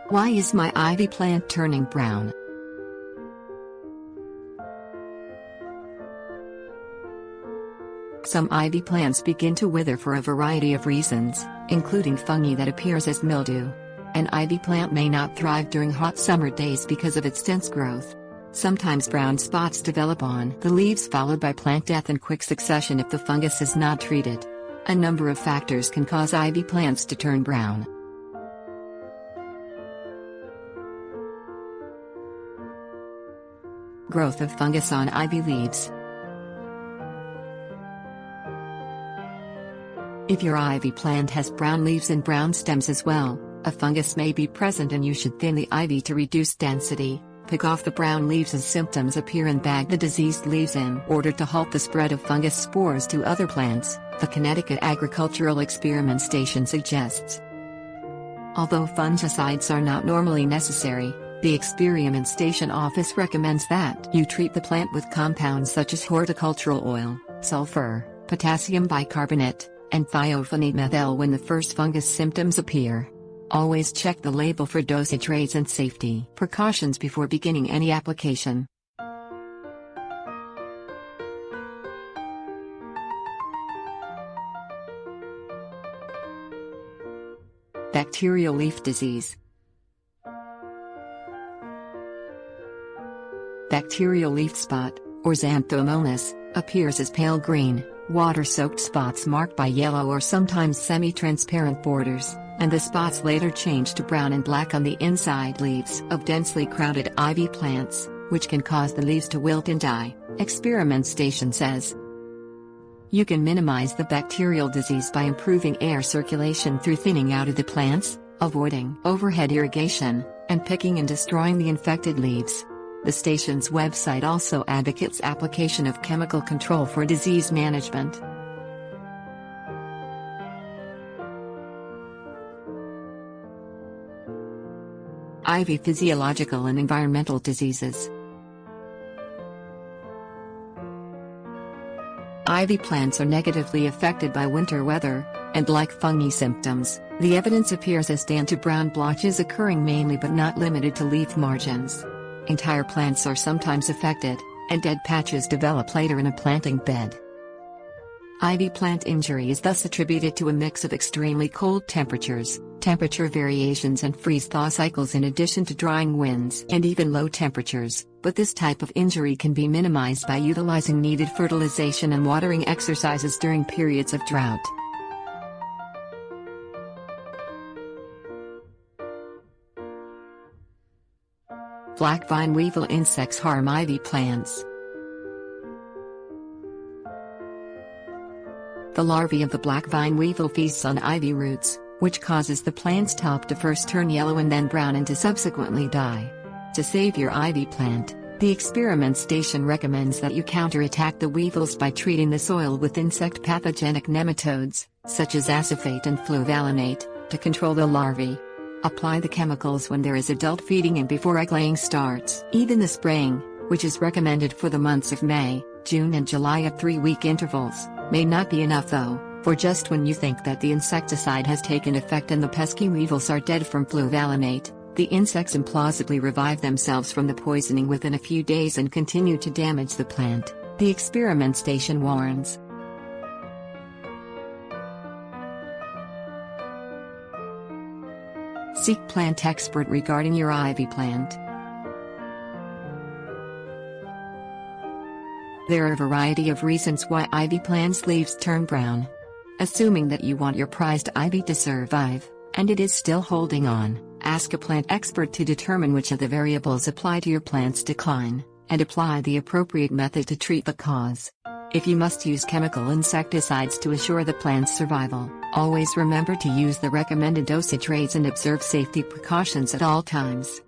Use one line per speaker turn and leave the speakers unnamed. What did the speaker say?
Why is my ivy plant turning brown? Some ivy plants begin to wither for a variety of reasons, including fungi that appears as mildew. An ivy plant may not thrive during hot summer days because of its dense growth. Sometimes brown spots develop on the leaves, followed by plant death in quick succession if the fungus is not treated. A number of factors can cause ivy plants to turn brown. Growth of fungus on ivy leaves. If your ivy plant has brown leaves and brown stems as well, a fungus may be present and you should thin the ivy to reduce density. Pick off the brown leaves as symptoms appear and bag the diseased leaves in order to halt the spread of fungus spores to other plants, the Connecticut Agricultural Experiment Station suggests. Although fungicides are not normally necessary, the Experiment Station office recommends that you treat the plant with compounds such as horticultural oil, sulfur, potassium bicarbonate, and thiophanate-methyl when the first fungus symptoms appear. Always check the label for dosage rates and safety precautions before beginning any application. Bacterial leaf disease. Bacterial leaf spot, or xanthomonas, appears as pale green, water-soaked spots marked by yellow or sometimes semi-transparent borders, and the spots later change to brown and black on the inside leaves of densely crowded ivy plants, which can cause the leaves to wilt and die, Experiment Station says. You can minimize the bacterial disease by improving air circulation through thinning out of the plants, avoiding overhead irrigation, and picking and destroying the infected leaves. The station's website also advocates application of chemical control for disease management. Ivy physiological and environmental diseases. Ivy plants are negatively affected by winter weather, and like fungi symptoms, the evidence appears as tan to brown blotches occurring mainly but not limited to leaf margins. Entire plants are sometimes affected, and dead patches develop later in a planting bed. Ivy plant injury is thus attributed to a mix of extremely cold temperatures, temperature variations and freeze-thaw cycles in addition to drying winds and even low temperatures, but this type of injury can be minimized by utilizing needed fertilization and watering exercises during periods of drought. Black vine weevil insects harm ivy plants. The larvae of the black vine weevil feasts on ivy roots, which causes the plant's top to first turn yellow and then brown and to subsequently die. To save your ivy plant, the Experiment Station recommends that you counterattack the weevils by treating the soil with insect pathogenic nematodes, such as acephate and fluvalinate, to control the larvae. Apply the chemicals when there is adult feeding and before egg laying starts. Even the spraying, which is recommended for the months of May, June and July at 3-week intervals, may not be enough though, for just when you think that the insecticide has taken effect and the pesky weevils are dead from fluvalinate, the insects implausibly revive themselves from the poisoning within a few days and continue to damage the plant, the Experiment Station warns. Seek plant expert regarding your ivy plant. There are a variety of reasons why ivy plants' leaves turn brown. Assuming that you want your prized ivy to survive, and it is still holding on, ask a plant expert to determine which of the variables apply to your plant's decline, and apply the appropriate method to treat the cause. If you must use chemical insecticides to assure the plant's survival, always remember to use the recommended dosage rates and observe safety precautions at all times.